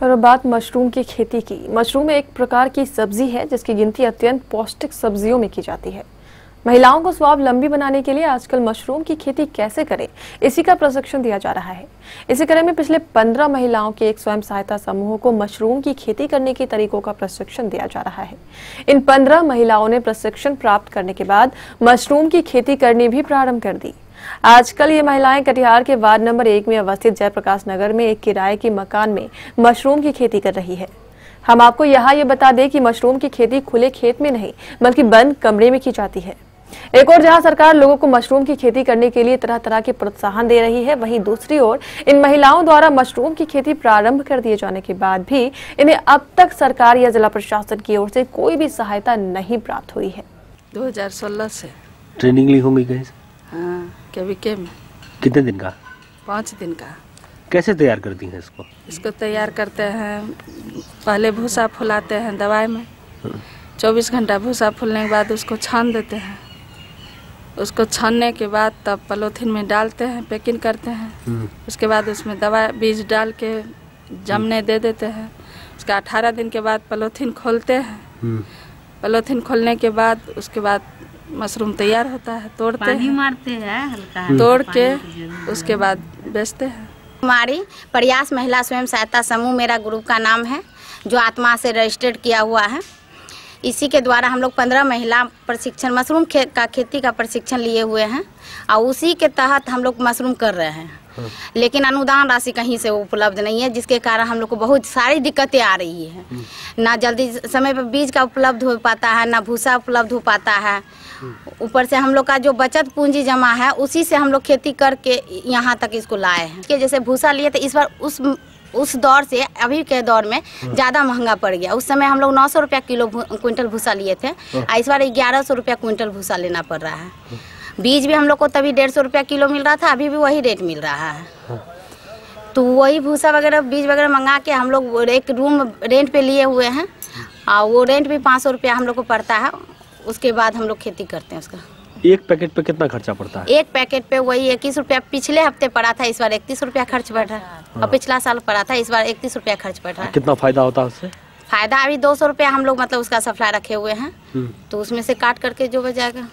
और बात मशरूम की खेती की। मशरूम एक प्रकार की सब्जी है जिसकी गिनती अत्यंत पौष्टिक सब्जियों में की जाती है। महिलाओं को स्वावलंबी बनाने के लिए आजकल मशरूम की खेती कैसे करें, इसी का प्रशिक्षण दिया जा रहा है। इसी क्रम में पिछले 15 महिलाओं के एक स्वयं सहायता समूह को मशरूम की खेती करने के तरीकों का प्रशिक्षण दिया जा रहा है। इन 15 महिलाओं ने प्रशिक्षण प्राप्त करने के बाद मशरूम की खेती करनी भी प्रारंभ कर दी। आजकल ये महिलाएं कटिहार के वार्ड नंबर 1 में अवस्थित जयप्रकाश नगर में एक किराए के मकान में मशरूम की खेती कर रही है। हम आपको यहाँ ये बता दें कि मशरूम की खेती खुले खेत में नहीं बल्कि बंद कमरे में की जाती है। एक और जहां सरकार लोगों को मशरूम की खेती करने के लिए तरह तरह के प्रोत्साहन दे रही है, वहीं दूसरी ओर इन महिलाओं द्वारा मशरूम की खेती प्रारंभ कर दिए जाने के बाद भी इन्हें अब तक सरकार या जिला प्रशासन की ओर से कोई भी सहायता नहीं प्राप्त हुई है। 2016 से ट्रेनिंग ली होंगी कहीं से? हाँ, केवीके में। कितने दिन का? 5 दिन का। कैसे तैयार करती हैं इसको? इसको तैयार करते हैं, पहले भूसा फुलाते हैं दवाई में, 24 घंटा भूसा फूलने के बाद उसको छान देते हैं। उसको छानने के बाद तब पॉलीथिन में डालते हैं, पैकिंग करते हैं। उसके बाद उसमें दवा बीज डाल के जमने दे देते हैं। उसका 18 दिन के बाद पॉलीथिन खोलते हैं। पॉलीथिन खोलने के बाद उसके बाद मशरूम तैयार होता है, तोड़ते हैं, मारते हैं हल्का, तोड़ के उसके बाद बेचते हैं। हमारी प्रयास महिला स्वयं सहायता समूह मेरा ग्रुप का नाम है, जो आत्मा से रजिस्टर्ड किया हुआ है। इसी के द्वारा हम लोग 15 महिला प्रशिक्षण मशरूम का खेती का प्रशिक्षण लिए हुए हैं और उसी के तहत हम लोग मशरूम कर रहे हैं। लेकिन अनुदान राशि कहीं से उपलब्ध नहीं है, जिसके कारण हम लोग को बहुत सारी दिक्कतें आ रही है। ना जल्दी समय पर बीज का उपलब्ध हो पाता है, ना भूसा उपलब्ध हो पाता है। ऊपर से हम लोग का जो बचत पूंजी जमा है उसी से हम लोग खेती करके यहाँ तक इसको लाए हैं। कि जैसे भूसा लिए थे, इस बार उस दौर से अभी के दौर में ज़्यादा महंगा पड़ गया। उस समय हम लोग 900 रुपया किलो क्विंटल भूसा लिए थे, इस बार 1100 रुपया क्विंटल भूसा लेना पड़ रहा है। बीज भी हम लोग को तभी 150 रुपया किलो मिल रहा था, अभी भी वही रेट मिल रहा है। तो वही भूसा वगैरह बीज वगैरह मंगा के हम लोग एक रूम रेंट पे लिए हुए हैं और वो रेंट भी 500 रुपया हम लोग को पड़ता है। उसके बाद हम लोग खेती करते हैं। उसका एक पैकेट पे कितना खर्चा पड़ता है? एक पैकेट पे वही 21 रुपया पिछले हफ्ते पड़ा था, इस बार 31 रुपया खर्च बढ़ रहा है। और पिछला साल पड़ा था, इस बार 31 रुपया खर्च बढ़ रहा है। कितना फायदा होता है उससे? फायदा अभी 200 रुपया हम लोग मतलब उसका सप्लाई रखे हुए हैं, तो उसमें से काट करके जो बच जाएगा।